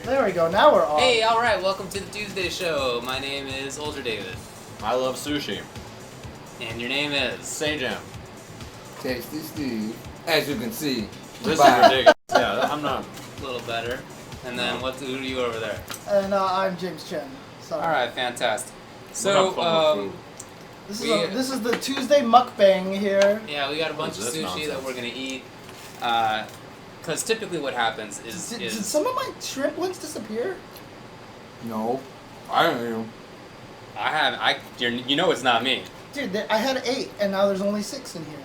There we go. Now we're on. Hey, alright, welcome to the Tuesday show. My name is Older David. I love sushi. And your name is? Sajam. Tasty Steve. As you can see. This is ridiculous. Yeah, I'm not. A little better. And then who are you over there? And I'm James Chen. Sorry. Alright, fantastic. We're So, not fun with food. This is the Tuesday mukbang here. yeah, we got a bunch of What is this sushi that nonsense? we're gonna eat. Because typically what happens Did some of my shrimp ones disappear? No. I don't know. you know it's not me. Dude, I had 8, and now there's only 6 in here.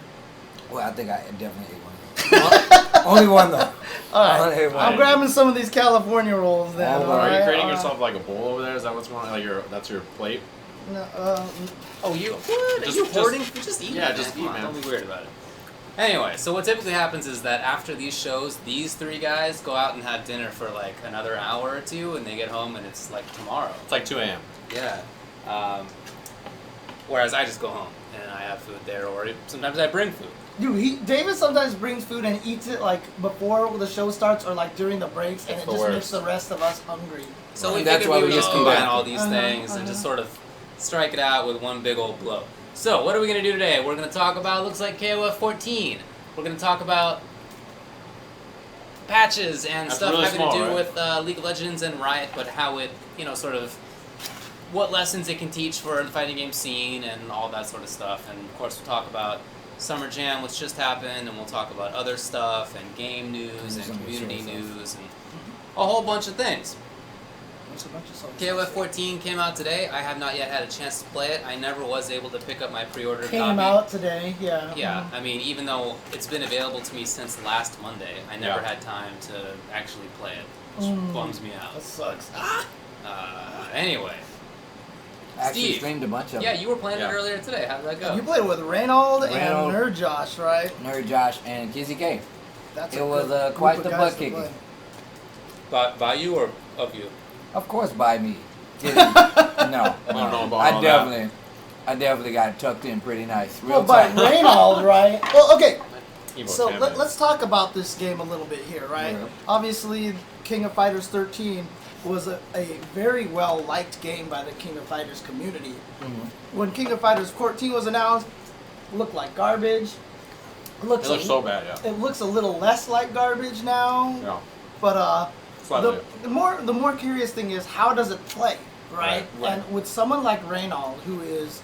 Well, I think I definitely ate one. Only one though. Alright, Hey, I'm grabbing some of these California rolls then. Oh, Are you alright? creating yourself like a bowl over there? Is that what's going on? Like that's your plate? No, Oh, you? What? Just- Are you just- hoarding? Just eat. yeah, it, just man. eat, Come on, man. Don't be weird about it. Anyway, so what typically happens is that after these shows, these 3 guys go out and have dinner for like another hour or 2, and they get home and it's like tomorrow. It's like 2 a.m. Yeah. Whereas I just go home and I have food there, or sometimes I bring food. dude, David sometimes brings food and eats it like before the show starts or like during the breaks, and It's it the just worst. makes the rest of us hungry. So we And that's figured why we we would just just come combine back. all these things and just sort of strike it out with one big old blow. So what are we going to do today? We're going to talk about, looks like KOF 14. We're going to talk about patches and That's stuff really having small, to do right? with League of Legends and Riot, but how it, sort of what lessons it can teach for the fighting game scene and all that sort of stuff. And of course we'll talk about Summer Jam, which just happened, and we'll talk about other stuff and game news and community news and a whole bunch of things. There's a bunch of songs. KOF 14 came out today. I have not yet had a chance to play it. I never was able to pick up my pre-order Came copy. out today, yeah. Yeah, I mean, even though it's been available to me since last Monday, I never Yeah. had time to actually play it, which bums me out. That sucks. Anyway, I actually Steve. streamed a bunch of yeah, them. you were playing Yeah. it earlier today. How did that go? You played with Reynold and Reynold. Nerd Josh, right? Nerd Josh and Kizzy K. That's It a was, good quite group the of guys butt to kicking. play. By you or of you? Of course, by me. Kidding. No, I don't know about I all definitely got tucked in pretty nice. Real Well, by tight. Reynold, right? Well, okay. Evo So champion. let's talk about this game a little bit here, right? Yeah. Obviously, King of Fighters 13 was a very well liked game by the King of Fighters community. When King of Fighters 14 was announced, it looked like garbage. It looks so bad, yeah. It looks a little less like garbage now, Yeah. but Slightly. the more curious thing is how does it play, right? Right. And with someone like Reynold, who is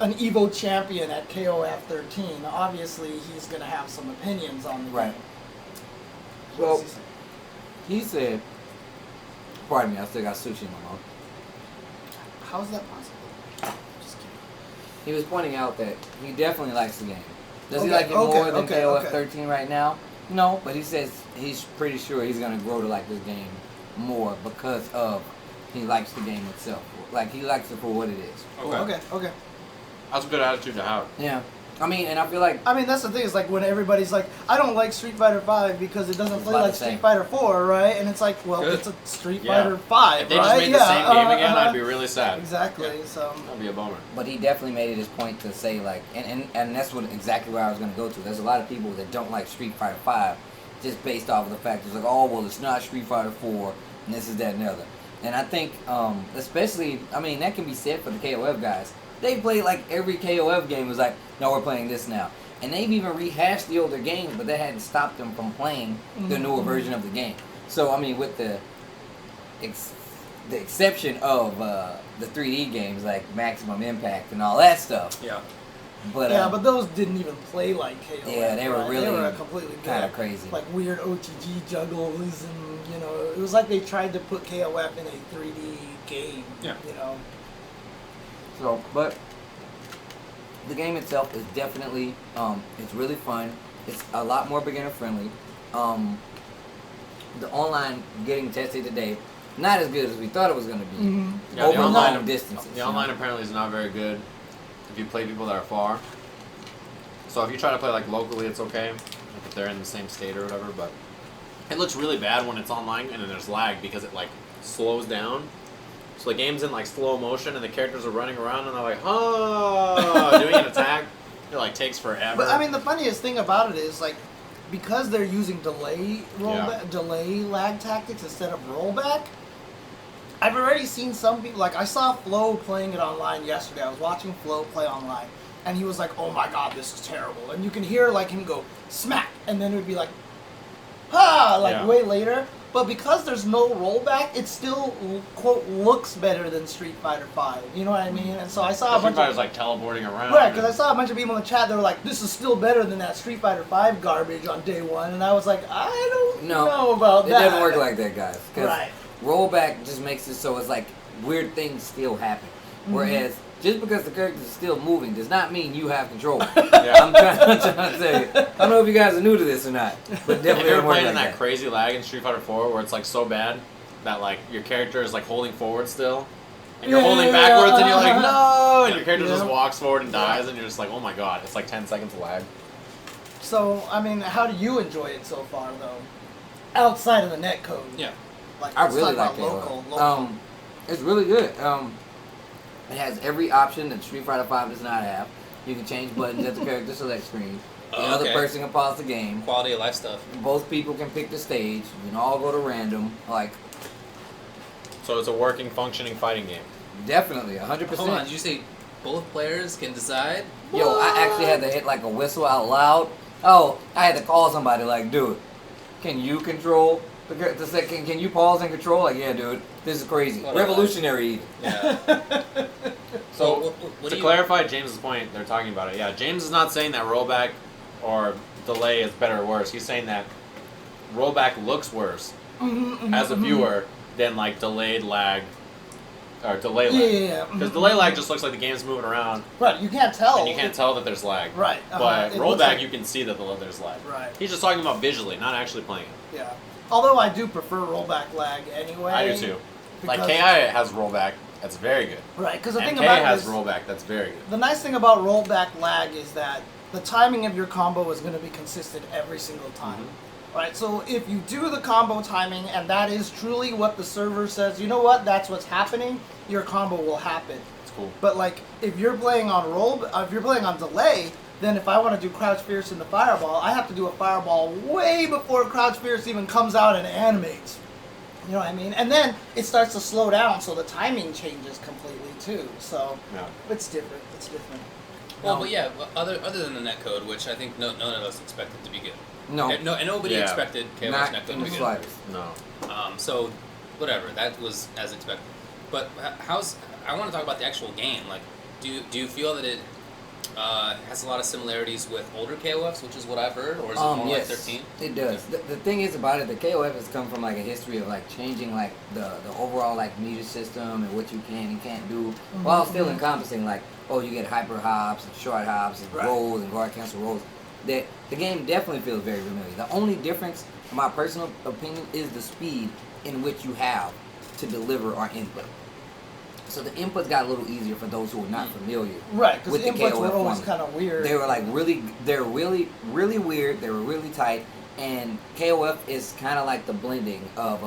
an Evo champion at KOF 13, obviously he's gonna have some opinions on the Right. game. Well, What's he say? he said, pardon me, I still got sushi in my mouth. How is that possible? Just kidding. He was pointing out that he definitely likes the game. Does he Okay, like it okay, more than okay, KOF okay. 13 right now? No, but he says he's pretty sure he's going to grow to like this game more because of he likes the game itself. Like, he likes it for what it is. Okay. That's a good attitude to have. Yeah. I mean, and I feel like I mean, that's the thing, is like when everybody's like, I don't like Street Fighter 5 because it doesn't It's play about like the same. Street Fighter 4, right? And it's like, well, Good. it's a Street Yeah. Fighter 5, If they right? just made the same game again, I'd be really sad. Exactly, so. That'd be a bummer. But he definitely made it his point to say, like, and that's what exactly where I was going to go to. There's a lot of people that don't like Street Fighter 5 just based off of the fact it's like, oh, well, it's not Street Fighter 4, and this is that and the other. And I think, especially, I mean, that can be said for the KOF guys. They played like every KOF game was like, no, we're playing this now. And they've even rehashed the older games, but that hadn't stopped them from playing the newer version of the game. So, I mean, with the exception of the 3D games like Maximum Impact and all that stuff. Yeah. But, Yeah, but those didn't even play like KOF. Yeah, they were right? really They were completely kinda good, crazy. Like weird OTG juggles, and it was like they tried to put KOF in a 3D game. Yeah. So, but the game itself is definitely, it's really fun. It's a lot more beginner friendly. The online getting tested today, not as good as we thought it was going to be. Yeah, Over the online, long distances. the online apparently is not very good if you play people that are far. So if you try to play like locally, it's okay if they're in the same state or whatever. But it looks really bad when it's online and then there's lag because it like slows down. So the game's in like slow motion and the characters are running around and they're like, doing an attack. It like takes forever. But I mean, the funniest thing about it is like because they're using delay lag tactics instead of rollback. I've already seen some people, like I saw Flo playing it online yesterday. I was watching Flo play online, and he was like, "Oh my god, this is terrible." And you can hear like him go smack, and then it would be like, "Ha!" Like way later. But because there's no rollback, it still quote looks better than Street Fighter V. You know what I mean? And so I saw a bunch of like teleporting around. right, because I saw a bunch of people in the chat. They were like, "This is still better than that Street Fighter V garbage on day one," and I was like, "I don't know about that." It doesn't work like that, guys. Right. Rollback just makes it so it's like weird things still happen. Whereas just because the characters are still moving does not mean you have control. I'm trying to tell you. I don't know if you guys are new to this or not, but definitely Have you ever doesn't work played like in that that. crazy lag in Street Fighter 4 where it's like so bad that like your character is like holding forward still, and you're holding backwards and you're like no, and your character just walks forward and dies, and you're just like, oh my god, it's like 10 seconds of lag. So I mean, how do you enjoy it so far, though? Outside of the netcode. Yeah. Like, I let's really talk like about it. local. It's really good. It has every option that Street Fighter V does not have. You can change buttons at the character select screen. The other person can pause the game. Quality of life stuff. Both people can pick the stage. You can all go to random. Like, So it's a working, functioning fighting game. definitely, 100%. Hold on, did you say both players can decide? Yo, I actually had to hit like a whistle out loud. Oh, I had to call somebody like, dude, can you control the second? Can you pause and control? Like, yeah, dude, this is crazy. What Revolutionary even. Yeah. So, what to do you... clarify James's point, they're talking about it. Yeah, James is not saying that rollback or delay is better or worse. He's saying that rollback looks worse as a viewer than like delayed lag or delay lag. Yeah. Because delay lag just looks like the game's moving around, Right, you can't tell. and you can't tell that there's lag. Right. But It looks rollback, like- you can see that there's lag. Right. He's just talking about visually, not actually playing it. Yeah. Although I do prefer rollback lag anyway. I do too. Like because- KI has rollback, that's very good. Right, because the thing MK about has it is, rollback, that's very good. the nice thing about rollback lag is that the timing of your combo is going to be consistent every single time. Right, so if you do the combo timing and that is truly what the server says, you know what, that's what's happening, your combo will happen. It's cool. But like, if you're playing on if you're playing on delay, then if I want to do Crouch Fierce into Fireball, I have to do a Fireball way before Crouch Fierce even comes out and animates. You know what I mean? And then it starts to slow down, so the timing changes completely too. So Yeah. it's different. It's different. Well, but yeah, other than the netcode, which I think none of us expected to be good. No, And nobody Yeah. expected KOF's not netcode in to the be good. slightest. No. So, whatever, that was as expected. But I want to talk about the actual game. Like, do you feel that it has a lot of similarities with older KOFs, which is what I've heard, or is it more like 13? It does. The thing is about it, the KOF has come from like a history of like changing like the overall like meter system and what you can and can't do, while still encompassing like, oh, you get hyper hops and short hops and rolls and guard cancel rolls. The game definitely feels very familiar. The only difference, in my personal opinion, is the speed in which you have to deliver our input. So the inputs got a little easier for those who are not familiar. Right, because with the inputs KOF were always formula. kind of weird. They were like they're really weird. They were really tight, and KOF is kind of like the blending of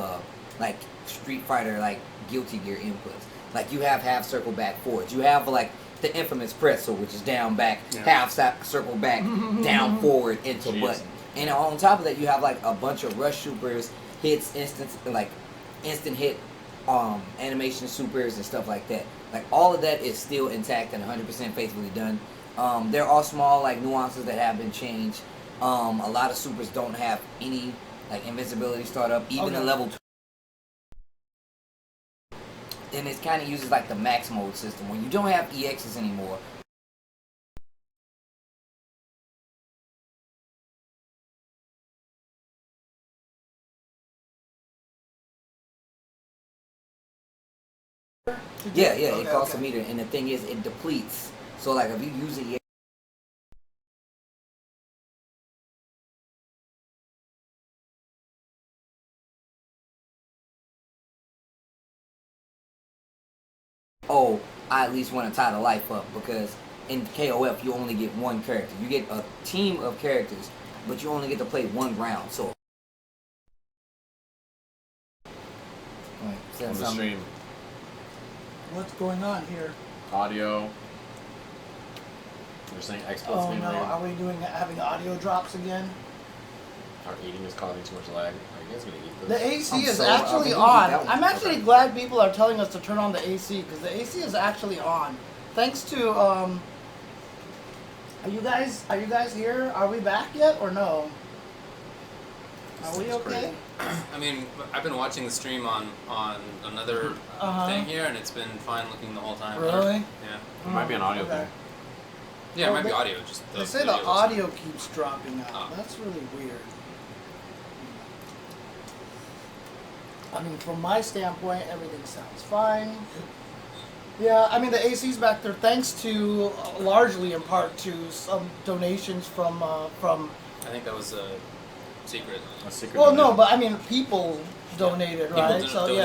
like Street Fighter, like Guilty Gear inputs. Like you have half circle back forwards. You have like the infamous pretzel, which is down back, half circle back, down forward into button. And on top of that, you have like a bunch of rush supers, hits, instant hit animation supers and stuff like that. Like all of that is still intact and 100% faithfully done. There are small like nuances that have been changed. A lot of supers don't have any like invincibility startup, even in level 2. And it kind of uses like the max mode system when you don't have EXs anymore. Yeah, it costs a meter, and the thing is, it depletes. So like if you use it, oh, I at least want to tie the life up, because in KOF you only get one character. You get a team of characters, but you only get to play one round. So On the stream. What's going on here? Audio. You're saying exports Oh being no, weird. are we having audio drops again? Our eating is causing too much lag. Are you guys gonna eat The this? AC is I'm actually gonna eat that on. one. I'm actually glad people are telling us to turn on the AC because the AC is actually on. Thanks to Are you guys here? Are we back yet or no? Are we okay? I mean, I've been watching the stream on another thing here, and it's been fine looking the whole time. Really? Yeah. It might be an audio Okay. thing. Yeah, it might be audio. Just They say the video audio keeps dropping out. Oh. That's really weird. I mean, from my standpoint, everything sounds fine. Yeah, I mean, the AC's back there thanks to, largely in part to some donations from I think that was a secret. A secret. well, no, donation. but I mean, people donated, People right? donated so we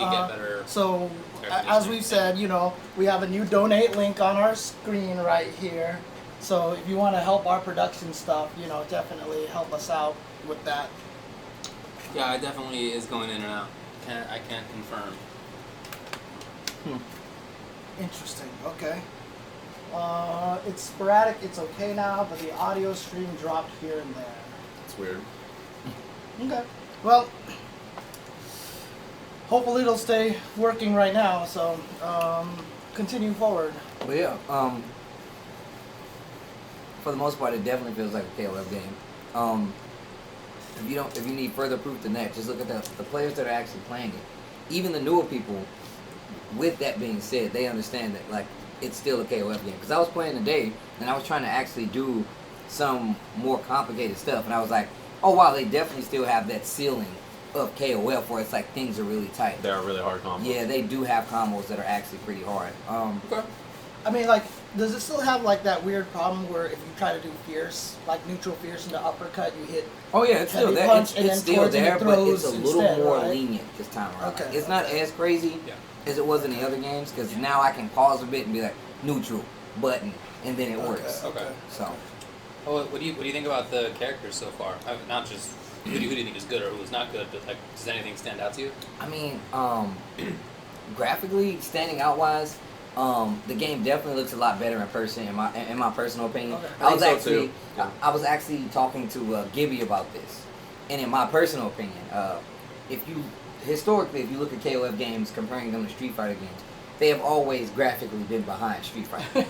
could get better. So, air as conditioning. we've said, you know, we have a new donate link on our screen right here. So if you want to help our production stuff, you know, definitely help us out with that. Yeah, it definitely is going in and out. I can't confirm. Interesting. Okay. It's sporadic. It's okay now, but the audio stream dropped here and there. It's weird. Okay. Well, hopefully it'll stay working right now. So continue forward. But yeah, for the most part, it definitely feels like a KOF game. If you need further proof than that, just look at the players that are actually playing it. Even the newer people. With that being said, they understand that like it's still a KOF game. Because I was playing today and I was trying to actually do some more complicated stuff, and I was like, oh wow, they definitely still have that ceiling of KOF where it's like things are really tight. They are really hard combos. Yeah, they do have combos that are actually pretty hard. Okay. I mean, like, does it still have like that weird problem where if you try to do fierce, like neutral fierce into uppercut, you hit? Oh yeah, it's still Heavy there. punch It's, and it's then still towards and it there, but it's a throws little instead, more right? lenient this time around. Okay, Like, it's not as crazy Yeah. as it was in the other games because now I can pause a bit and be like neutral button, and then it works. Okay. So Oh, what do you think about the characters so far? Not just who do you think is good or who is not good, but like, does anything stand out to you? I mean, graphically standing out wise, the game definitely looks a lot better in person. In my personal opinion, Okay. I was I think so, actually too. Yeah. I was actually talking to Gibby about this, and in my personal opinion, historically, if you look at KOF games, comparing them to Street Fighter games, they have always graphically been behind Street Fighter.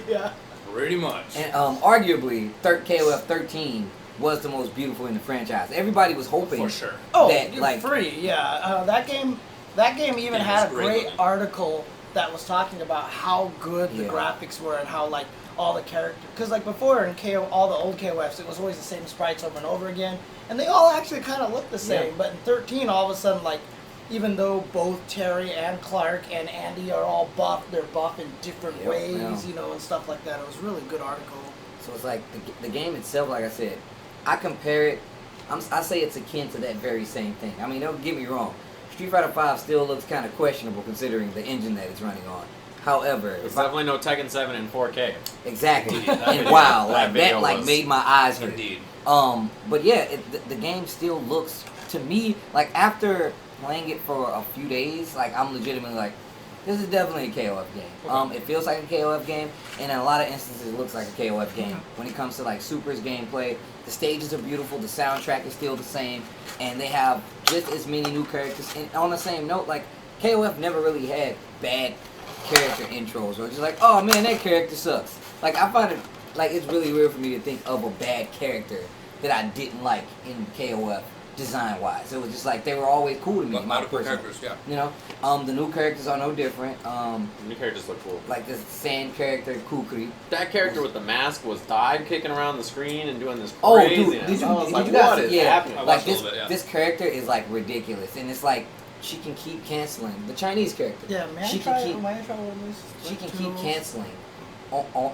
Yeah. Pretty much. And arguably, KOF 13 was the most beautiful in the franchise. Everybody was hoping For sure. Oh, that you're like free. Yeah. That game even Game had a was great great looking. article that was talking about how good the Yeah. graphics were and how like all the characters. Because like before in all the old KOFs, it was always the same sprites over and over again, and they all actually kind of looked the same. Yeah. But in 13, all of a sudden, like, even though both Terry and Clark and Andy are all buff, they're buff in different Yep, ways, yeah. you know, and stuff like that. It was a really good article. So it's like the game itself, like I said, I compare it, I say it's akin to that very same thing. I mean, don't get me wrong, Street Fighter V still looks kind of questionable considering the engine that it's running on. However, It's if I, definitely no Tekken 7 in 4K. exactly, Indeed, that and video- wow, that like video that like was- made my eyes hurt. Indeed. But yeah, the game still looks, to me, like after playing it for a few days, like I'm legitimately like, this is definitely a KOF game. It feels like a KOF game, and in a lot of instances it looks like a KOF game. When it comes to like Super's gameplay, the stages are beautiful, the soundtrack is still the same, and they have just as many new characters. And on the same note, like KOF never really had bad character intros, or just like, oh man, that character sucks. Like I find it, like it's really weird for me to think of a bad character that I didn't like in KOF design wise. It was just like they were always cool to me. But my multiple personal- characters, yeah. You know, the new characters are no different. The new characters look cool. Like this sand character, Kukri. That character with the mask was dive kicking around the screen and doing this Oh, craziness. dude, did you, I was did like, you guys? what is Yeah, happening? I like watched a this. little bit, yeah. This character is like ridiculous, and it's like she can keep canceling the Chinese character. Yeah, may I she try can keep with this? she can keep canceling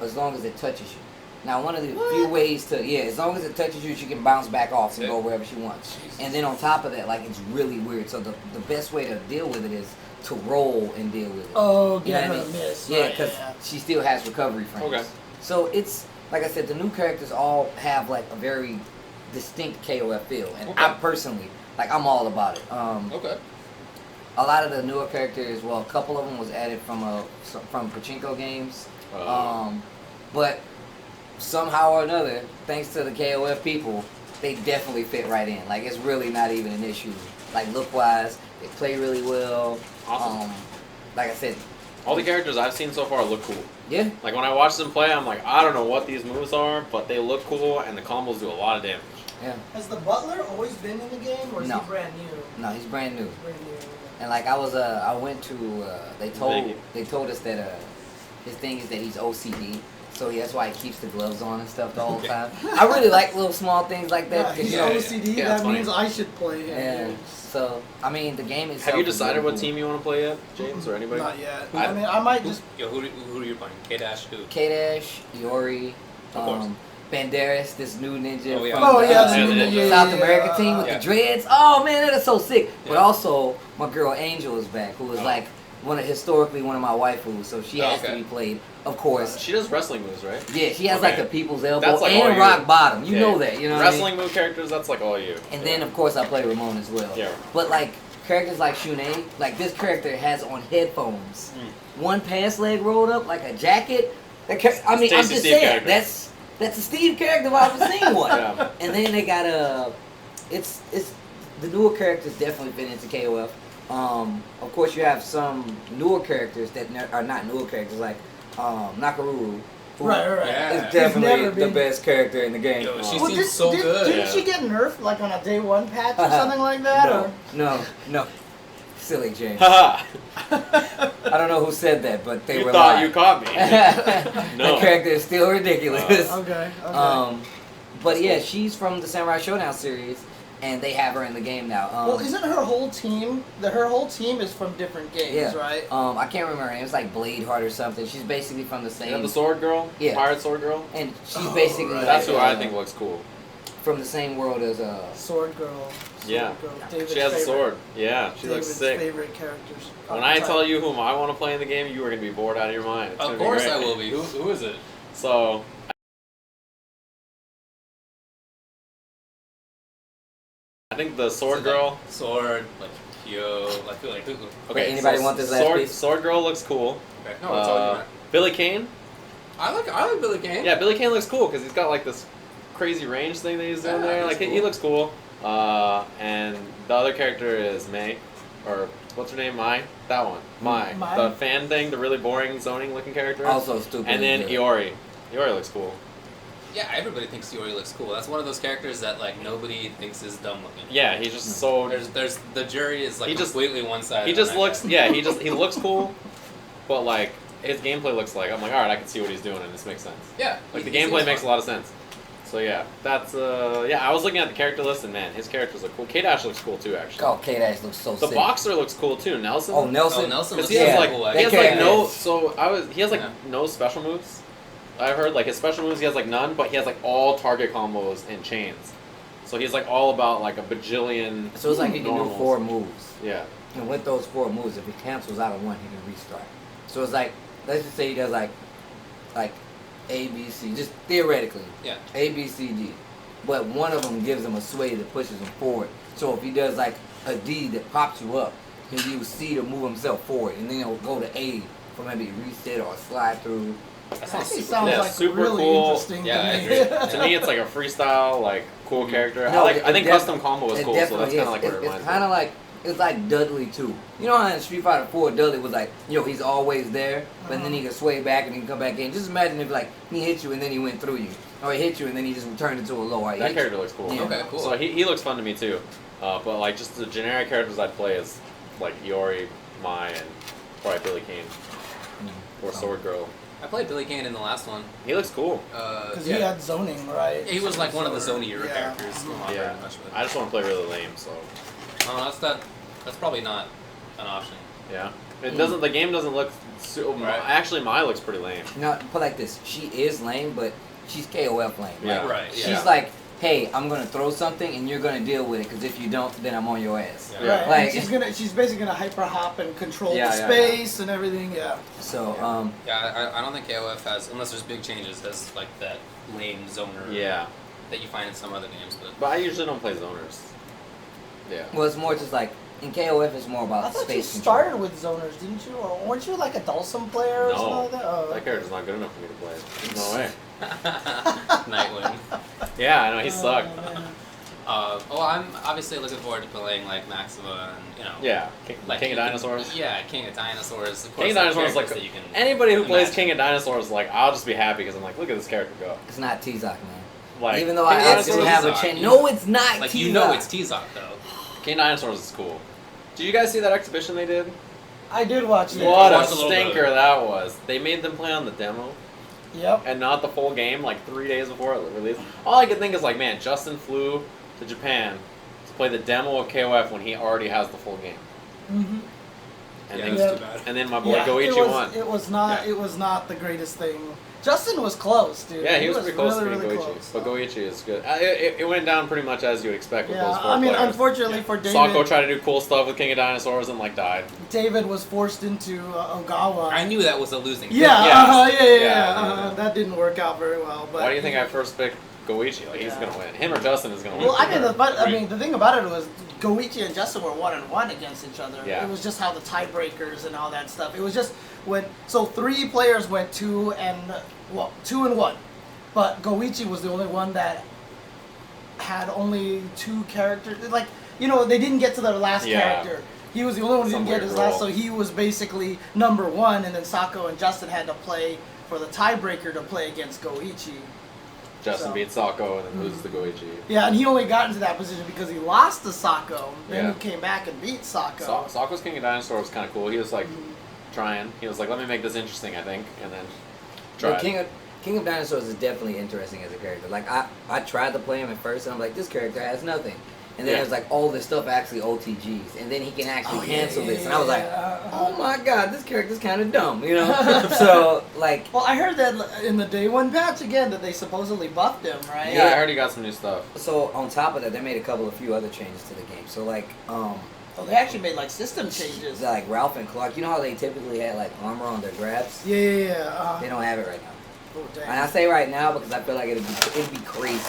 as long as it touches you. Now, one of the few ways to, as long as it touches you, she can bounce back off and go wherever she wants. And then on top of that, like, it's really weird. So the best way to deal with it is to roll and deal with it. Oh, You know get what I her mean? miss. Yeah, Right, because she still has recovery frames. Okay. So it's, like I said, the new characters all have, like, a very distinct KOF feel. And Okay. I personally, like, I'm all about it. Okay. A lot of the newer characters, well, a couple of them was added from pachinko games. But somehow or another, thanks to the KOF people, they definitely fit right in. Like it's really not even an issue. Like look wise, they play really well. Awesome. Like I said, All the characters I've seen so far look cool. yeah. Like when I watch them play, I'm like, I don't know what these moves are, but they look cool, and the combos do a lot of damage. Yeah. Has the butler always been in the game, or is No. he brand new? No, he's brand new. Brand new. And like I went to they Biggie. told us that his thing is that he's OCD. So that's why he keeps the gloves on and stuff the whole time. I really like little small things like that. Yeah, Because, he's you know, OCD. Yeah, that it's funny. means I should play him. and so I mean the game itself. Have you is decided really what cool. team you want to play yet, James, or anybody? Not yet. Who- I mean, I might just. Yo, who are you playing? K-Dash who? K-Dash, Iori, Of course. Banderas, this new ninja Oh, yeah. from Oh the, yeah, yeah, South American team with Yeah. the dreads. Oh man, that is so sick. But Yeah. also my girl Angel is back, who is Oh. like historically one of my waifus, so she Oh, has to okay. be played, of course. She does wrestling moves, right? Yeah, she has like Okay. the people's elbow That's like all and you. rock bottom. You Yeah. know that, you know what I mean? Wrestling move characters, that's like all you. And then of course I play Ramon as well. Yeah. But like characters like Shunei, like this character has on headphones, one pants leg rolled up like a jacket. I mean, I'm Stacy just Steve saying character. that's a Steve character if I've ever seen one. Yeah. And then they got it's the newer characters definitely fit into KOF. Of course you have some newer characters that are not newer characters like Nakaruru. Who Right. Yeah. is He's definitely never the been- best character in the game. Yo, she Well, seems so good. Didn't Yeah. she get nerfed like on a day one patch or something like that? Or? No. Silly James. Haha! I don't know who said that, but they You were thought lying. you caught me. The character is still ridiculous. Okay. But yeah, she's from the Samurai Showdown series, and they have her in the game now. Well, isn't her whole team? Her whole team is from different games, yeah. right? I can't remember her name. It's like Bladeheart or something. She's basically from the Is same. that the sword girl? Yeah. Pirate sword girl? And she's Oh, basically right. That's who I uh, think looks cool. from the same world as Sword Girl. Yeah. Girl. David's She has a favorite- sword. Yeah, she David's looks sick. favorite characters. When I tell you whom I want to play in the game, you are going to be bored out of your mind. It's Of gonna be course great. I will be. Who is it? So, I think the sword Is it girl. like sword, like Kyo, like who? Okay, Anybody want this last sword, piece? Sword girl looks cool. Okay. No, it's all you. Man. Billy Kane. I like Billy Kane. Yeah, Billy Kane looks cool because he's got like this crazy range thing that he's doing Yeah, there. he's Like he cool. looks cool. And the other character is May, or what's her name? Mai. That one. Mai. Mai? The fan thing, the really boring zoning looking character. also stupid. And then as Iori. Iori looks cool. Yeah, everybody thinks Yori looks cool. That's one of those characters that like nobody thinks is dumb looking. Yeah, he's just so. There's the jury is like He just- completely one sided. He just looks. Yeah, he looks cool, but like his gameplay looks like I'm like, all right, I can see what he's doing, and this makes sense. Yeah. Like the he seems gameplay makes a fun. lot of sense. So yeah, that's yeah. I was looking at the character list, and man, his characters look cool. K-Dash looks cool too, actually. Oh, K-Dash looks so The sick. boxer looks cool too. Nelson. Oh, Nelson. Oh, Nelson Because looks he has Yeah, like cool. that he has character like no. is- So he has like Yeah. no special moves. I heard like his special moves he has like none, but he has like all target combos and chains. So he's like all about like a bajillion. So it's like he can do normals. 4 moves. Yeah. And with those 4 moves, if he cancels out of one, he can restart. So it's like, let's just say he does like A, B, C, just theoretically, Yeah. A, B, C, D. But one of them gives him a sway that pushes him forward. So if he does like a D that pops you up, he'll use C to move himself forward, and then he'll go to A for maybe reset or slide through. That sounds Actually super sounds Yeah, like super really cool. interesting Yeah, I to agree. me. To me, it's like a freestyle, like cool character. No, I it think def- custom combo is It cool, so that's definitely kind of like is. what it It's reminds kind of me. like it's like Dudley too. You know how in Street Fighter 4 Dudley was like, he's always there, but then he can sway back and he can come back in. Just imagine if like he hit you and then he went through you, or he hit you and then he just turned into a low. Or he That hit character looks cool. Yeah. Okay, cool. So he looks fun to me too. But like just the generic characters I'd play is like Iori, Mai, and probably Billy Kane or Sword Girl. I played Billy Kane in the last one. He looks cool. Because Yeah. he had zoning, right? He was like one of the So, zonier yeah. characters. Not Yeah. very much, but I just want to play really lame, so that's probably not an option. yeah. It doesn't. The game doesn't look. Right. Actually, Mai looks pretty lame. No, put like this. She is lame, but she's KOF lame. Yeah. Like, Right. She's Yeah. like, hey, I'm gonna throw something and you're gonna deal with it. Because if you don't, then I'm on your ass. Yeah. Yeah. Right, Like- and she's basically gonna hyper hop and control Yeah, the yeah, space and everything. Yeah. So Yeah, I don't think KOF has, unless there's big changes, has like that lame zoner Yeah. that you find in some other games. But But I usually don't play zoners. Yeah. well, it's more just like in KOF, it's more I about thought you space control. started with zoners, didn't you? Or weren't you like a Dulcim player or No. something like that? Oh, That character's not good enough for me to play. No way. Nightwing. Yeah, I know he Oh, sucked. man. I'm obviously looking forward to playing like Maxima and Yeah, like King of Dinosaurs. Yeah, King of Dinosaurs. Of course, King of Dinosaurs, like that you can anybody who plays imagine. King of Dinosaurs, like I'll just be happy because I'm like, look at this character go. It's not T-Zoc, man. Like, Even though King I of actually Dinosaurs have is- a chance. No, it's not Like T-Zoc. it's T-Zoc though. King of Dinosaurs is cool. Did you guys see that exhibition they did? I did watch it. What a Watched a little bit of stinker it. that was. They made them play on the demo Yep. and not the full game like 3 days before it released. All I could think is like, man, Justin flew to Japan to play the demo of KOF when he already has the full game. Mm-hmm. And, Yeah, then, that's too bad. and then my boy Yeah, Goichi won. it was not. Yeah. It was not the greatest thing. Justin was close, dude. Yeah, he was pretty close really, to being really Goichi. close. But Goichi is good. It went down pretty much as you would expect with Yeah, those four I mean, players. unfortunately for David, Sako tried to do cool stuff with King of Dinosaurs and like died. David was forced into Ogawa. I knew that was a losing. Yeah, Yeah. yeah. Yeah. That didn't work out very well. But Why do you think I first picked Goichi? Like he's Yeah. gonna win. Him or Justin is gonna win. Well, I mean, Right. the thing about it was Goichi and Justin were 1-1 against each other. Yeah. It was just how the tiebreakers and all that stuff. It was just so 3 players went 2-1, but Goichi was the only one that had only 2 characters. Like they didn't get to their last Yeah. character. He was the only one who Some didn't get weird his last, so rule. he was basically number 1, and then Sako and Justin had to play for the tiebreaker to play against Goichi. Justin So- beats Sako and then loses to Goichi. Yeah, and he only got into that position because he lost to Sako. Then Yeah. he came back and beat Sako. Sako's King of Dinosaurs was kind of cool. He was like trying. He was like, let me make this interesting, I think, and then But tried. King of Dinosaurs is definitely interesting as a character. Like I tried to play him at first, and I'm like, this character has nothing. And then Yeah. there's like all this stuff actually OTGs, and then he can actually cancel this, and I was like, yeah. oh my god, this character's kind of dumb, So like, Well, I heard that in the day 1 patch again that they supposedly buffed him, right? Yeah, I heard he got some new stuff. so on top of that, they made a few other changes to the game. So like, Oh, they actually made like system changes. like Ralph and Clark, you know how they typically had like armor on their grabs? Yeah. They don't have it right now. Oh, And I damn. say right now because I feel like it'd be crazy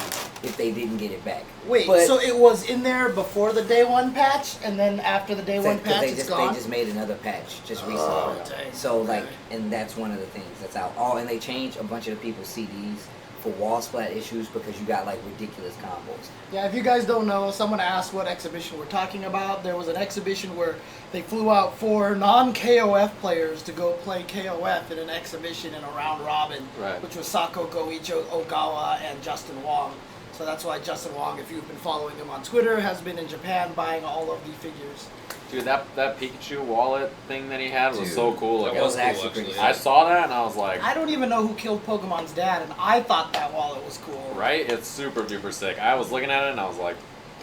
if they didn't get it back. Wait, But- so it was in there before the day 1 patch, and then after the day 1 patch, they it's just gone? they just made another patch just recently. Oh, dang. So like, Okay. and that's one of the things that's out. Oh, and they changed a bunch of the people's CDs for wall splat issues because you got like ridiculous combos. Yeah, if you guys don't know, someone asked what exhibition we're talking about. There was an exhibition where they flew out 4 non-KOF players to go play KOF in an exhibition in a round robin, Right. which was Sako, Goichi, Ogawa, and Justin Wong. So that's why Justin Wong, if you've been following him on Twitter, has been in Japan buying all of the figures. Dude, that Pikachu wallet thing that he had was Dude, so cool. That Like, was actually cool, pretty actually. I saw that and I was like, I don't even know who killed Pokemon's dad, and I thought that wallet was cool. right? It's super duper sick. I was looking at it and I was like,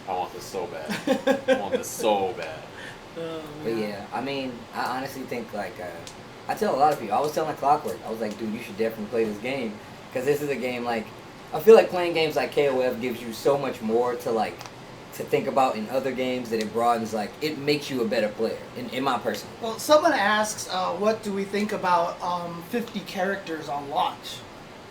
I want this so bad. I want this so bad. But yeah, I mean, I honestly think like I tell a lot of people. I was telling Clockwork, I was like, dude, you should definitely play this game because this is a game like I feel like playing games like KOF gives you so much more to think about in other games that it broadens like it makes you a better player in my personal. Well, someone asks, what do we think about 50 characters on launch?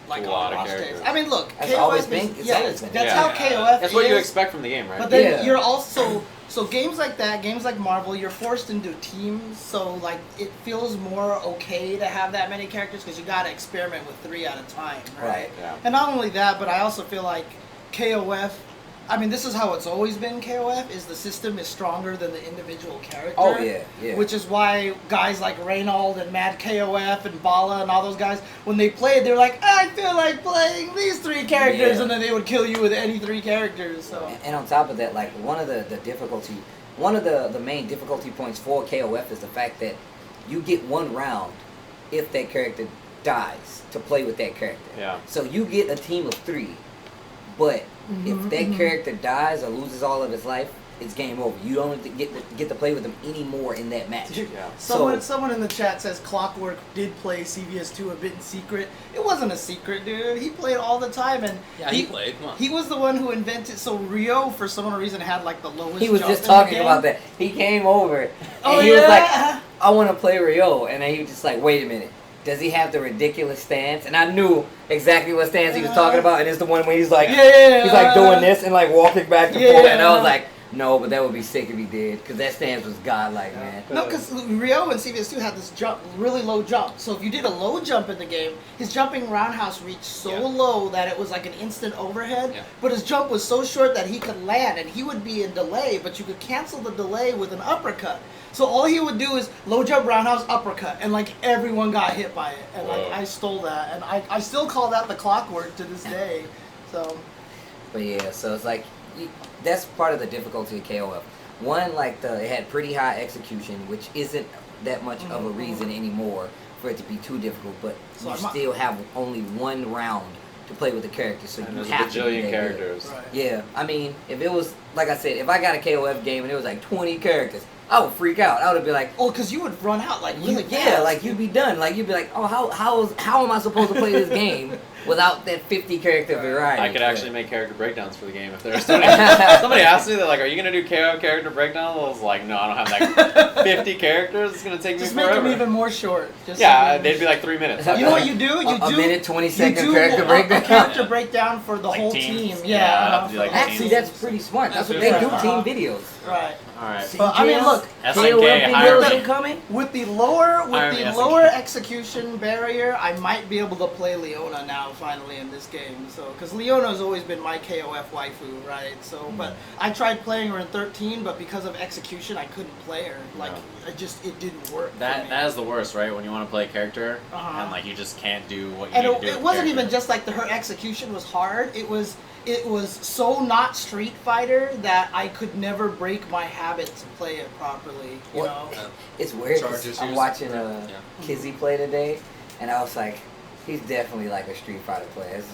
Like A lot on of launch days. characters. I mean, look, That's KOF always is, been- it's yeah, always been. that's Yeah. how KOF That's what you is. expect from the game, right? But then Yeah. you're also so games like that, games like Marvel, you're forced into teams. So like it feels more okay to have that many characters because you got to experiment with 3 at a time, right? Right, yeah. And not only that, but I also feel like KOF. I mean, this is how it's always been. KOF is the system is stronger than the individual character. Oh, yeah, yeah. Which is why guys like Reynold and Mad KOF and Bala and all those guys, when they played, they're like, I feel like playing these 3 characters, Yeah. and then they would kill you with any 3 characters. So. And on top of that, like one of the main difficulty points for KOF is the fact that you get 1 round if that character dies to play with that character. Yeah. So you get a team of 3, but if that character dies or loses all of his life, it's game over. You don't get to play with them anymore in that match. Yeah. Someone in the chat says Clockwork did play CVS2 a bit in secret. It wasn't a secret, dude. He played all the time, and Yeah, he played. Come on. He was the one who invented. So Rio, for some reason, had like the lowest. He was jump just in the talking game. about that. He came over and Oh, he was yeah? like, I want to play Ryo. And then he was just like, wait a minute. Does he have the ridiculous stance? And I knew exactly what stance he was talking about. And it's the one where he's like, Yeah. he's like doing this and like walking back and forth. And I was like, No, but that would be sick if he did, because that stance was godlike, man. No, because Ryo in CVS2 had this jump, really low jump. So if you did a low jump in the game, his jumping roundhouse reached so low that it was like an instant overhead. Yeah. But his jump was so short that he could land, and he would be in delay, but you could cancel the delay with an uppercut. So all he would do is low jump roundhouse uppercut, and like everyone got hit by it. And like I stole that, and I still call that the clockwork to this day. So. But yeah, so it's like, that's part of the difficulty of KOF. One, like it had pretty high execution, which isn't that much of a reason anymore for it to be too difficult. But So you still have only one round to play with the character, so And you there's a have to be bajillion that characters. Right. good. Yeah, I mean, if it was like I said, if I got a KOF game and it was like 20 characters, I would freak out. I would be like, Oh, because you would run out like really yeah, fast. like you'd be done. Like you'd be like, oh, how am I supposed to play this game without that 50 character variety? I could actually make character breakdowns for the game if there's somebody asked me, they're like, "Are you gonna do KO character breakdowns?" I was like, "No, I don't have like 50 characters. It's gonna take Just me make forever." them even more short. Just Yeah, they'd be like 3 minutes. You know what you do? a minute, 20-second character a breakdown. character breakdown for the Like whole teams. team. Yeah, Yeah. like Actually, that's pretty smart. That's what they do, team videos. Right. All right. But I mean, look, SNK, hire videos me. are coming. with the lower Hire me, SNK. execution barrier, I might be able to play Leona now finally in this game. So, because Leona's always been my KOF waifu, right? So, but I tried playing her in 13, but because of execution, I couldn't play her. Like, it didn't work. for me. That is the worst, right? When you want to play a character and like you just can't do what you And need to do. it with wasn't the even character. just like her execution was hard. It was so not Street Fighter that I could never break my habit to play it properly. You know. It's weird. 'cause Charges I'm used. watching Yeah. Kizzy play today, and I was like, he's definitely like a Street Fighter player. This is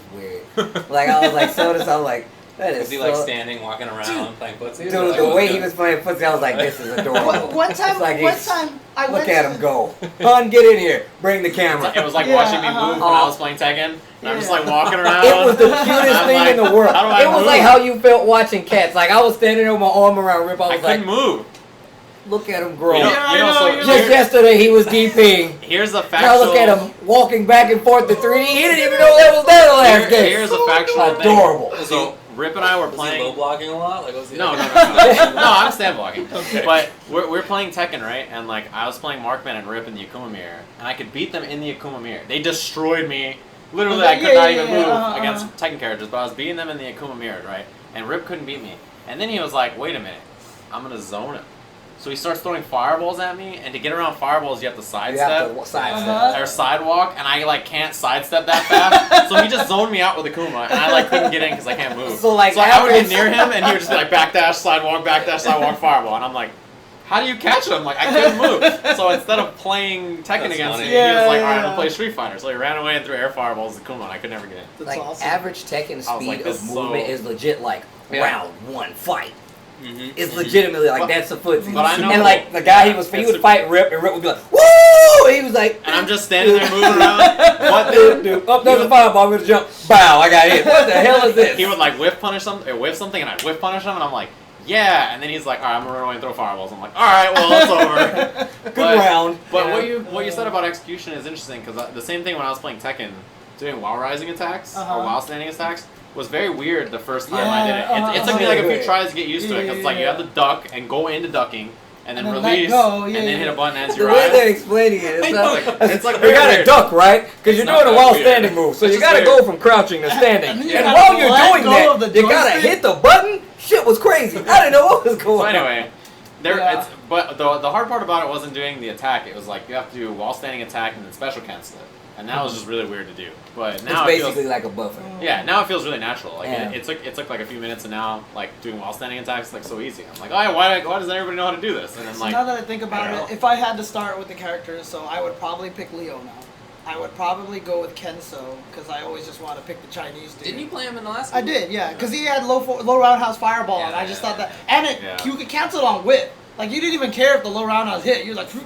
weird. Like I was like, I was like, that is Is he so. like standing, walking around, playing footsie? Dude, Like, the what's way good? he was playing footsie, I was like, this is adorable. One time, It's like one he's- time, I Look went at to- him go. Hun, get in here. Bring the camera. It was like Yeah, watching me move when I was playing Tekken. And I'm just like walking around. It was the cutest I'm thing like, in the world. How do I It was move? like how you felt watching cats. Like I was standing there with my arm around Rip. I I was like, couldn't move. look at him grow. You know, Yeah, you know, I know, so you're Just yesterday he was DPing. here's a Now factual. look at him walking back and forth to 3D. He didn't even know that was there the last game. Here's a factual thing. Adorable. So Rip and I were Was he playing. low blocking a lot? Like, was he No, like, no, I'm stand blocking. Okay. But we're playing Tekken, right? And like I was playing Markman and Rip in the Akuma Mirror, and I could beat them in the Akuma Mirror. They destroyed me. Literally, I could not even move against Tekken characters, but I was beating them in the Akuma Mirror, right? And Rip couldn't beat me. And then he was like, "Wait a minute, I'm gonna zone him." So he starts throwing fireballs at me, and to get around fireballs, you have to You have sidestep. to sidestep. Or sidewalk, and I like can't sidestep that fast. So he just zoned me out with Akuma, and I like couldn't get in because I can't move. So, like, I would get average- near him, and he would just be like backdash, sidewalk, fireball, and I'm like, how do you catch him? Like I couldn't move. So instead of playing Tekken That's against funny. me, he was like, all right, I'm Yeah. gonna play Street Fighter. So he ran away and threw air fireballs at Akuma, and I could never get in. That's Like awesome. average Tekken I was like, speed this of is movement so- is legit like Yeah. round one fight. Mhm. It's legitimately like But- that's a footsie. but I know- and like the guy he It's would a- fight Rip, and Rip would be like, woo! He was like, And I'm just standing there moving around. What dude, the? dude, up there's a fireball, I'm gonna jump. Bow, I got hit. What the hell is this? He would like whiff punish something, or whiff something, and I'd whiff punish him, and I'm like, yeah. And then he's like, all right, I'm gonna run away and throw fireballs. I'm like, all right, well, it's over. Good round. But Yeah. what you said about execution is interesting because the same thing when I was playing Tekken, doing while rising attacks or while standing attacks was very weird the first time I did it. It took me like a few tries to get used to it because like you have to duck and go into ducking and then And then let release go, and yeah, then yeah. hit a button as The you way they're rise. explaining it, I know, it's like you very gotta weird. duck, right? Because you're It's doing not a that while weird. standing move, so It's you just gotta weird. go from crouching to standing. And And, then you while gotta you're let doing go of that, the you gotta joystick. hit the button. Shit was crazy. I didn't know what was going So on. anyway, Yeah. but the hard part about it wasn't doing the attack. It was like you have to do while standing attack and then special cancel it, and that was just really weird to do. But now It's it feels, basically like a buffer. yeah, now it feels really natural. Like Yeah. it took like a few minutes, and now like doing while standing attacks is like so easy. I'm like, oh, yeah, why doesn't everybody know how to do this? And then So like, now that I think about I don't it, know. if I had to start with the characters, so I would probably pick Leona. I would probably go with Kenso because I always just want to pick the Chinese dude. Didn't you play him in the last I one? did, yeah, because he had low roundhouse fireball, and Yeah, I just yeah, thought that, and it Yeah. you could cancel it on whip. Like you didn't even care if the low roundhouse hit. You were like, and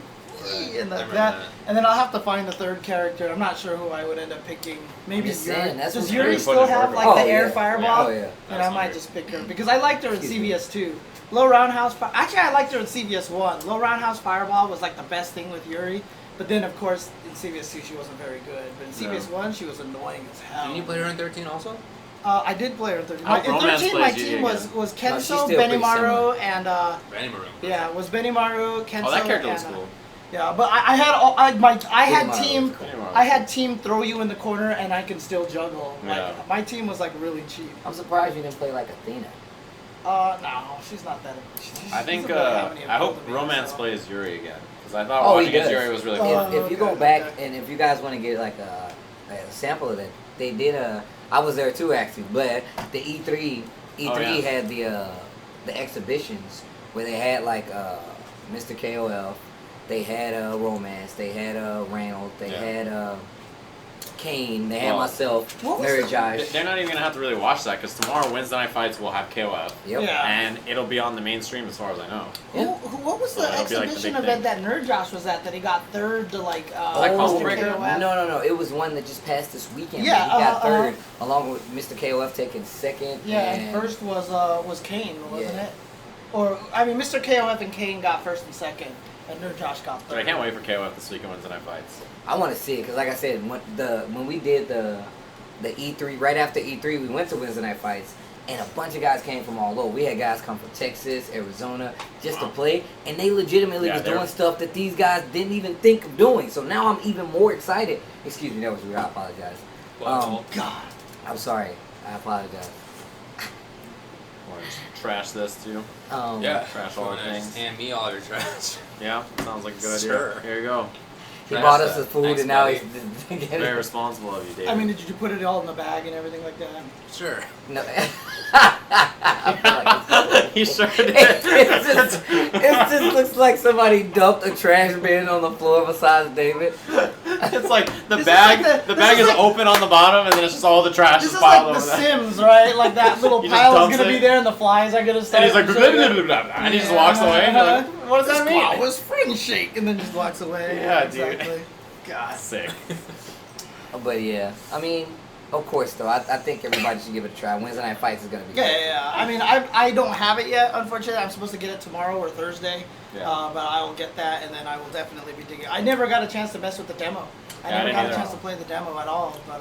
I remember that, that. and then I'll have to find the third character. I'm not sure who I would end up picking. Maybe I'm just Yuri. saying, that's Does what Yuri you're still putting have work like on. the Oh, air yeah. fireball? Oh yeah. And I might Absolutely. just pick her because I liked her in Excuse me. CVS 2. Low roundhouse. Actually, I liked her in CVS 1. Low roundhouse fireball was like the best thing with Yuri. But then, of course, in CVS 2 she wasn't very good. But in CVS 1 she was annoying as hell. Didn't you play her in 13 also? I did play her in 13. I hope In Romance 13, my plays team GG was again. she's Kenso, still pretty Benimaru, and Benny Maroon. yeah, it was Benimaru, Kenso. Oh, that character and, was cool. Yeah, but I had all, I had Benimaru team was cool. I had team throw you in the corner and I can still juggle. Like Yeah. my team was like really cheap. I'm surprised you didn't play like Athena. No, she's not that. I think, doesn't really have any I hope appeal to me, Romance so. plays Yuri again. Because I thought Oh, watching he against does. Yuri was really Oh, cool. If you okay, go back okay. and if you guys want to get like a sample of that, they did I was there too actually, but the E3 Oh, yeah. had the exhibitions where they had like Mr. KOF, they had Romance, they had Reynold, they Yeah. had Kane, they had Well, myself, what was Nerd the- Josh. They're not even going to have to really watch that because tomorrow Wednesday Night Fights will have KOF. Yep. Yeah. And it'll be on the mainstream as far as I know. Yeah. What was So the that'll be, like, the exhibition big event thing. that Nerd Josh was at that he got third to like that Combo Mr. Breaker? KOF? No. It was one that just passed this weekend. Yeah, he got uh-huh, third, along with Mr. KOF taking second. Yeah, and first was Kane, wasn't Yeah. it? Or I mean, Mr. KOF and Kane got first and second, and Nerd Josh got third. But I can't wait for KOF this weekend Wednesday Night Fights. I want to see it because, like I said, when we did the E3 right after E3, we went to Wednesday Night Fights, and a bunch of guys came from all over. We had guys come from Texas, Arizona, just to Wow. play, and they legitimately Yeah, was they're- doing stuff that these guys didn't even think of doing. So now I'm even more excited. Excuse me, that was weird. I apologize. Well, God. I'm sorry. I apologize. Want to just trash this too? yeah. Trash all our Wanna just things. hand me all your trash. Yeah, sounds like a good Sure. idea. Here you go. He Trash bought us that. the food, Thanks, and now buddy. he's getting Very responsible of you, David. I mean, did you put it all in the bag and everything like that? Sure. No. I feel like it's- he sure did. it just looks like somebody dumped a trash bin on the floor besides David. It's like the This is bag. like the this bag is is like- open on the bottom, and then it's just all the trash This is is piled like The over there. Sims, right? Like that little He just pile is dumps gonna it. be there, and the flies are gonna start. And he's like, to blah, show blah, up. blah, blah, blah, and he just walks away. And you're like, what does that This mean? claw was friend shake, and then just walks away. Yeah, dude. exactly. God, sick. But yeah, I mean, of course though, I think everybody should give it a try. Wednesday Night Fights is gonna be. Yeah. I mean, I don't have it yet. Unfortunately, I'm supposed to get it tomorrow or Thursday. Yeah. But I will get that, and then I will definitely be digging. I never got a chance to mess with the demo. I Yeah, I never didn't got a either. chance to play the demo at all. But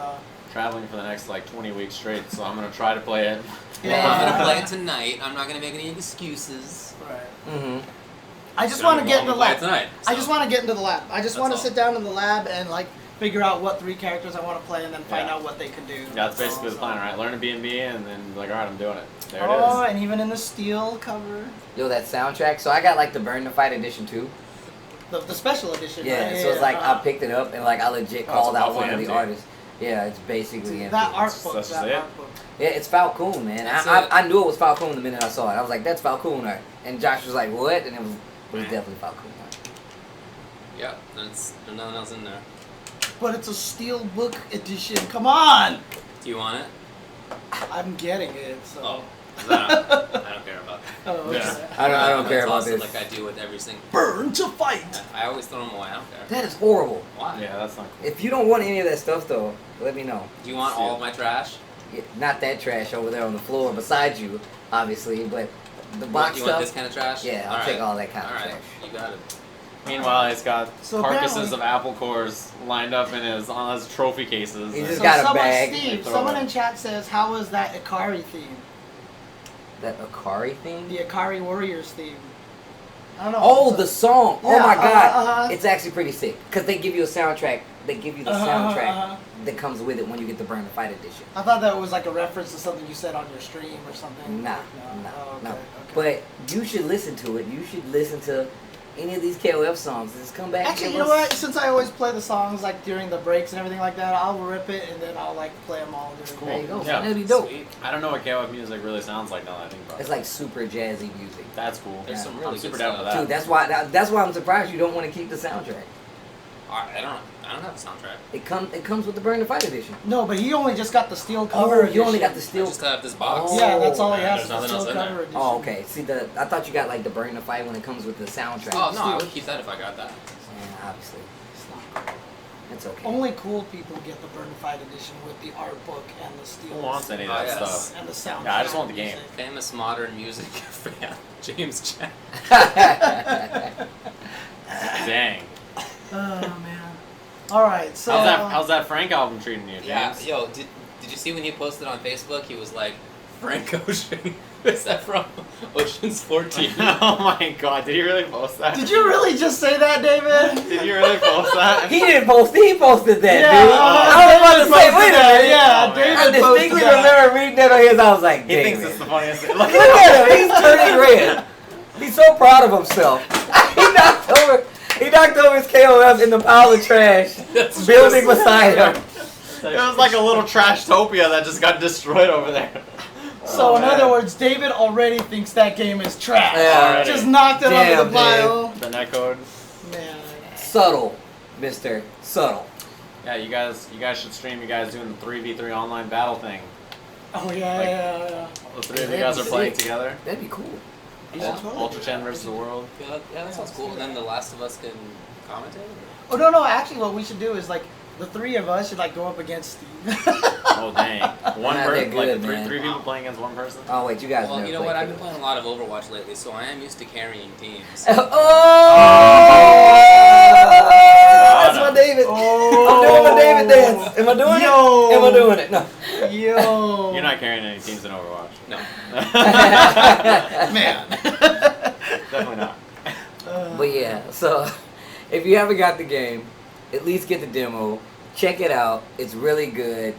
Traveling for the next like 20 weeks straight, so I'm gonna try to play it. Yeah. I'm gonna play it tonight. I'm not gonna make any excuses. right. Mm-hmm. I just So want to I'm get in the gonna play lab. it tonight. I so. just want to get into the lab. I just That's want to all. sit down in the lab and like figure out what 3 characters I want to play, and then find Yeah. out what they can do. Yeah, that's basically the plan, right? Learn a B&B and then like, all right, I'm doing it. There Oh, it is. and even in the steel cover, Yo, that soundtrack. So I got like the Burn the Fight edition too. the special edition. Yeah, right? so it's like I picked it up and like I legit Oh, called it's out about one of the empty. artists. Yeah, it's basically empty. that art book. That's That just it? art book. Yeah, it's Falcon, man. That's I it. knew it was Falcon the minute I saw it. I was like, that's Falcon art. And Josh was like, what? And it was definitely Falcon art. Yep. There's nothing else in there. But it's a steel book edition. Come on, Do you want it? I'm getting it. So. Oh. 'Cause I don't care about that. Oh, okay. Yeah. I don't care That's about also this. like I do with every single. Burn to fight. I always throw them away. I don't care. That is horrible. Why? Yeah, that's not cool. If you don't want any of that stuff though, let me know. Do you want all of my trash? Yeah, not that trash over there on the floor beside you, obviously, but the What, box you want this stuff. kind of trash? Yeah, I'll take all that kind of All right. trash. You got it. Meanwhile, it's got So carcasses apparently- of apple cores lined up in his trophy cases. He and- just So got a someone, bag. Steve, Throw someone it. in chat says, "How was that Ikari theme? That Akari thing? The Ikari Warriors theme?" I don't know. Oh, the song! Oh Yeah, my god! uh-huh. It's actually pretty sick because they give you a soundtrack. They give you the Uh-huh, soundtrack uh-huh. that comes with it when you get the Burn the Fight edition. I thought that was like a reference to something you said on your stream or something. Nah, no. nah, Oh, okay, no. okay. But you should listen to it. You should listen to any of these KOF songs. Just come back. Actually, and you give know us- what? Since I always play the songs like during the breaks and everything like that, I'll rip it and then I'll like play them all during. There you go. Yeah. That'd be dope. Sweet. I don't know what KOF music really sounds like now that I think about it. It's like super jazzy music. That's cool. There's Yeah. some I'm really super good down stuff. for that. Dude, that's why I'm surprised you don't want to keep the soundtrack. I don't have a soundtrack. It comes with the Burn the Fight edition. No, but he only just got the steel cover. Oh, you only edition. got the I steel. just have this box. Oh. Yeah, that's all he Yeah, has. there's The nothing steel else in cover there. edition. Oh, okay. See, I thought you got like the Burn the Fight when it comes with the soundtrack. Oh no, I Steel. would keep that if I got that. Yeah, obviously. It's not cool. It's okay. Only cool people get the Burn Fight edition with the art book and the steel. Who wants any of Oh, that yes. stuff? And the sound. Yeah, I just want the game. Famous modern music fan, James Chen. Dang. Oh man. All right, so How's that Frank album treating you, James? Yeah, yo, did you see when he posted on Facebook? He was like, Frank Ocean. Is that from Ocean's 14? Oh my god, did he really post that? Did you really just say that, David? Did you really post that? He didn't post. He posted that, Yeah, dude. I was about to say, David wait a posted that, minute. yeah, Oh, David man. I distinctly posted that. remember reading that on his. I was like, He David. thinks it's the funniest thing. Look at him. He's turning red. He's so proud of himself. He knocked over his KOF in the pile of trash, That's building just- beside him. It was like a little Trashtopia that just got destroyed over there. So Oh, in man. other words, David already thinks that game is trash. Yeah, already. Just knocked it Damn, over the pile. The netcode. Man. Subtle, Mister. Subtle. Yeah, you guys should stream you guys doing the 3v3 online battle thing. Oh yeah, Like- yeah. The three of you guys are playing together. That'd be cool. Yeah. Ultra Chen versus the world. Yeah, that sounds cool. And then The Last of Us can commentate? Oh no, actually, what we should do is like the three of us should like go up against Steve. Oh dang. One Nah, person, they're like good, three man. people playing against one person? Oh wait, you guys Well, never you know played what? I've been Kick. playing a lot of Overwatch lately, so I am used to carrying teams. That's my David. Oh. I'm doing my David dance. Am I doing Yo. it? Am I doing it? No. Yo. You're not carrying any teams in Overwatch. No. Man. Definitely not. But yeah, so if you haven't got the game, at least get the demo. Check it out. It's really good.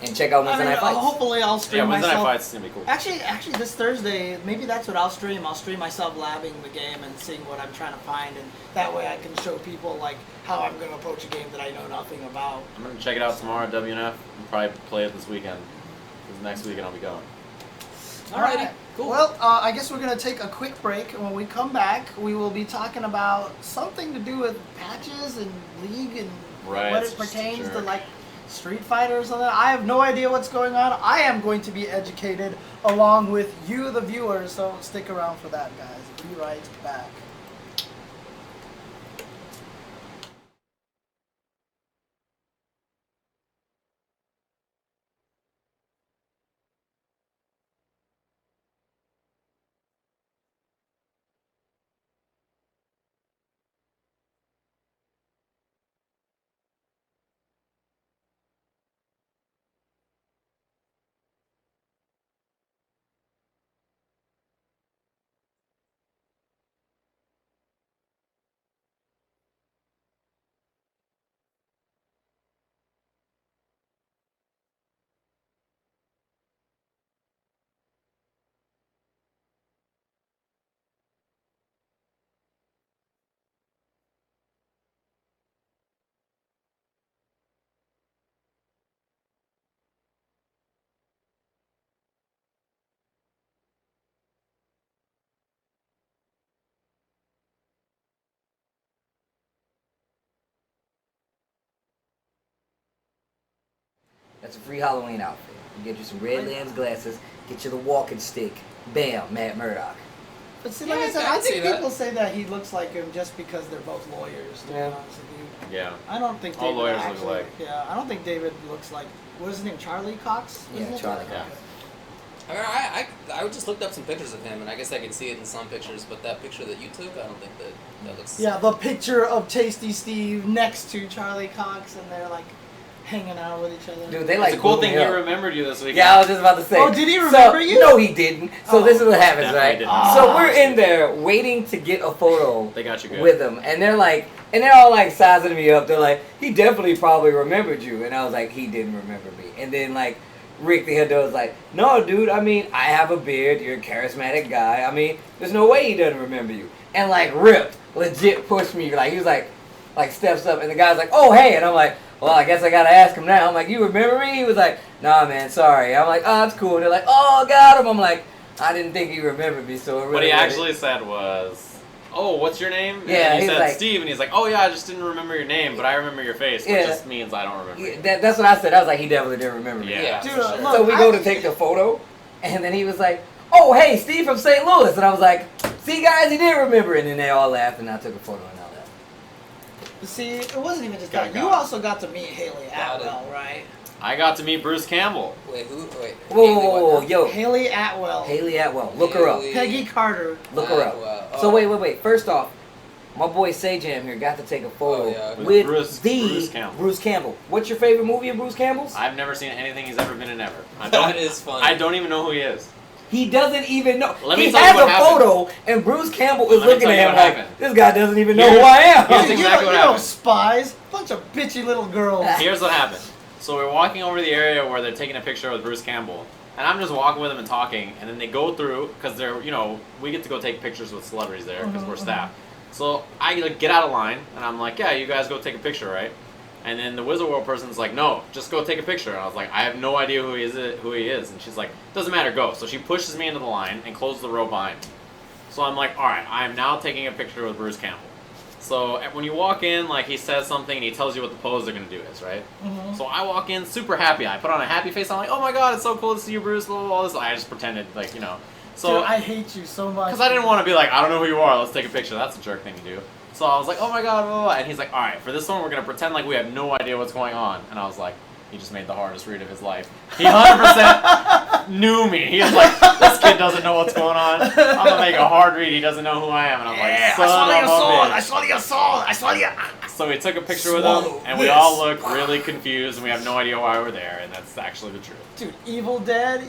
And check out Wednesday Night Fights. hopefully I'll stream Yeah, Wednesday Night myself. Fights is gonna be cool. Actually, this Thursday, maybe that's what I'll stream. I'll stream myself labbing the game and seeing what I'm trying to find, and that way I can show people like how I'm going to approach a game that I know nothing about. I'm gonna check it out tomorrow at WNF and probably play it this weekend. Because next weekend I'll be going. Alrighty, cool. Well, I guess we're going to take a quick break, and when we come back, we will be talking about something to do with patches and League and Right, what it pertains sure. to, like Street Fighter or something. I have no idea what's going on. I am going to be educated along with you, the viewers, so stick around for that, guys. Be right back. That's a free Halloween outfit. You get you some red lens glasses, get you the walking stick. Bam, Matt Murdock. But see, Yeah, like I said, I I can see think that. people say that he looks like him just because they're both lawyers, to Yeah. be honest with you. Yeah. I don't think All David lawyers look actually, alike. Yeah, I don't think David looks like, what is his name, Charlie Cox? Yeah, Isn't it? Charlie Yeah. Cox. I just looked up some pictures of him, and I guess I could see it in some pictures, but that picture that you took, I don't think that looks... Yeah, the picture of Tasty Steve next to Charlie Cox, and they're like hanging out with each other. Dude, they like It's a cool blew thing me he up. remembered you this weekend. Yeah, I was just about to say. Oh, did he remember you? No, he didn't. So Oh. this is what happens, Definitely right? didn't. So we're in there waiting to get a photo They got you good. with him, and they're like, and they're all like sizing me up. They're like, he definitely probably remembered you, and I was like, he didn't remember me. And then like Rick the head dog was like, no, dude. I mean, I have a beard. You're a charismatic guy. I mean, there's no way he doesn't remember you. And like Rip legit pushed me. Like he was like steps up, and the guy's like, oh hey, and I'm like, well, I guess I gotta ask him now. I'm like, you remember me? He was like, nah, man, sorry. I'm like, oh, that's cool. And they're like, oh, got him. I'm like, I didn't think he remembered me, so it really What he wasn't- actually said was, "Oh, what's your name?" Yeah, and he he's said like- Steve, and he's like, "Oh yeah, I just didn't remember your name, but I remember your face, which Yeah. just means I don't remember." Yeah, you. that's what I said. I was like, he definitely didn't remember me. Yeah. Dude, for sure. look, So we go to take the photo, and then he was like, oh, hey, Steve from St. Louis. And I was like, see, guys, he did remember. And then they all laughed, and I took a photo, and I left. See, it wasn't even just Got that. it. You also got to meet Haley Got it. Atwell, right? I got to meet Bruce Campbell. Wait, who? Wait. Whoa, Haley, whoa, what whoa, now? yo. Haley Atwell. Haley Atwell. Look her up. Haley- Peggy Carter. Look her up. Atwell. So Oh. wait. First off, My boy Sajam here got to take a photo With with Bruce Campbell. Bruce Campbell. What's your favorite movie of Bruce Campbell's? I've never seen anything he's ever been in ever. That is funny. I don't even know who he is. He doesn't even know. Let me He tell you has what a happened. photo, and Bruce Campbell is Let me looking tell at you him what like, happened. this guy doesn't even know Here's- who I am. here's You exactly know, what happened. spies, bunch of bitchy little girls. Here's what happened. So we're walking over the area where they're taking a picture with Bruce Campbell, and I'm just walking with them and talking, and then they go through, because they're, we get to go take pictures with celebrities there, because we're staff. So I get out of line, and I'm like, yeah, you guys go take a picture, right? And then the Wizard World person's like, no, just go take a picture. And I was like, I have no idea who he is. And she's like, doesn't matter, go. So she pushes me into the line and closes the row behind me. So I'm like, all right, I'm now taking a picture with Bruce Campbell. So when you walk in, like, he says something and he tells you what the pose they're going to do is, right? So I walk in super happy. I put on a happy face. I'm like, oh my god, it's so cool to see you, Bruce, blah, blah, blah. All this. I just pretended, So, Dude, I hate you so much. because I didn't want to be like, I don't know who you are, let's take a picture. That's a jerk thing to do. So I was like, oh my god, blah, blah, blah. And he's like, all right, for this one, we're going to pretend like we have no idea what's going on. And I was like, he just made the hardest read of his life. He 100% knew me. He was like, this kid doesn't know what's going on. I'm going to make a hard read. He doesn't know who I am. And I'm like, son of a bitch. I saw you. So we took a picture with him, and we all looked really confused, and we have no idea why we're there, and that's actually the truth. Dude, Evil Dead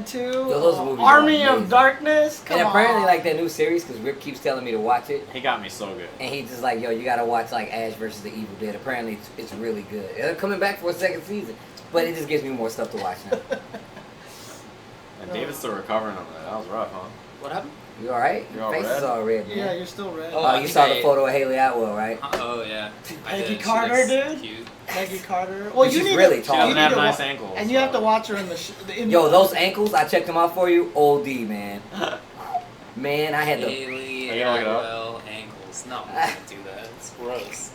2, those movies Army are of amazing. Darkness, come And apparently, on. like that new series, because Rick keeps telling me to watch it, He got me so good. and he's just like, yo, you gotta watch like Ash versus the Evil Dead. Apparently, it's really good. They're coming back for a second season, but it just gives me more stuff to watch now. And David's still recovering on that. That was rough, huh? What happened? You all right? You're Your all face red? is all red, man. Yeah, you're still red. Oh, Oh, I you think saw the I- photo of Haley Atwell, right? Oh yeah. I Peggy did. She Carter, looks dude? Cute. Peggy Carter. Well, She's you need really to, tall. She you doesn't need have to nice wa- ankles. and you have to so- watch her in Yo, those ankles, I checked them out for you. OD, man. Man, I had to. Haley Are you gonna look it up? Atwell ankles. No, I can't do that. It's gross.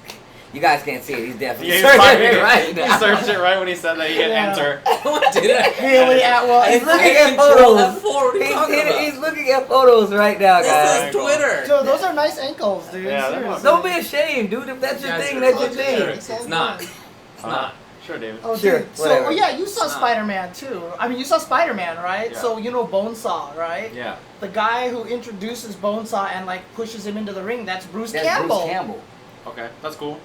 You guys can't see it. He's definitely He searching it right now. searched it right when he said that he hit Yeah. enter. What did I? Haley Atwell. He's looking I at control photos. F4. What are you talking about? He's looking at photos right now, This guys. is Twitter. Dude, those are nice ankles, dude. Yeah, they're Seriously. Don't be ashamed, dude. If that's your Guys thing, are that's your fucking thing. jerks. It's not. It's not. Sure, David. Oh, Sure, dude. So, whatever. oh, yeah, you saw It's not. Spider-Man too. I mean, you saw Spider-Man, right? Yeah. So you know Bonesaw, right? Yeah. The guy who introduces Bonesaw and like pushes him into the ring, that's Bruce That's Campbell. Bruce Campbell. Okay, that's cool.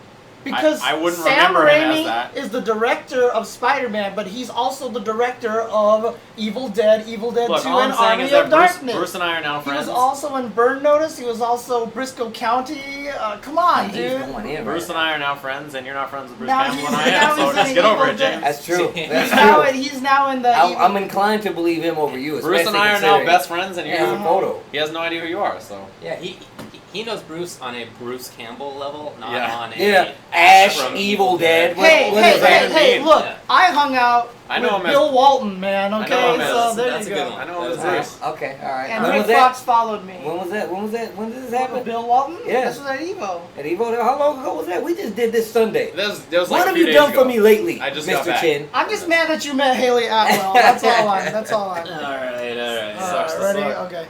Because I wouldn't Sam remember him Raimi as that. is the director of Spider-Man, but he's also the director of Evil Dead 2, Look, all I'm and saying Army is of that Darkness. Bruce and I are now He friends. was also in Burn Notice. He was also Briscoe County. Come on, He's dude. going in Bruce right and I are now friends, and you're not friends with Bruce Now Campbell, he's- and I now am. So he's just in get over Evil it, Dead. James. That's true. He's That's now, true. he's now in the. I'm inclined to believe him over you. Bruce and especially I are now considering best friends, and he has a you photo. he has no idea who you are. So Yeah, he knows Bruce on a Bruce Campbell level, not Yeah. on a Yeah, Ash, from Evil Dead. Hey, What hey, does that hey, even hey! mean? Look, Yeah. I hung out I know with him as- Bill Walton, man. I know Okay, him as- so there that's you a go. good one. I know him as That's Bruce. Okay, all right. And When Rick was that? Fox followed me. When was that? When was that? When did this happen? Bill Walton? Yeah. This was at Evo. At Evo? How long ago was that? We just did this Sunday. That was like What a have few you days done ago. for me lately, I just got Mr. back. Chin? I'm just mad that you met Haley Atwell. That's all I'm. All right, all right. Sucks to ready? suck. Okay.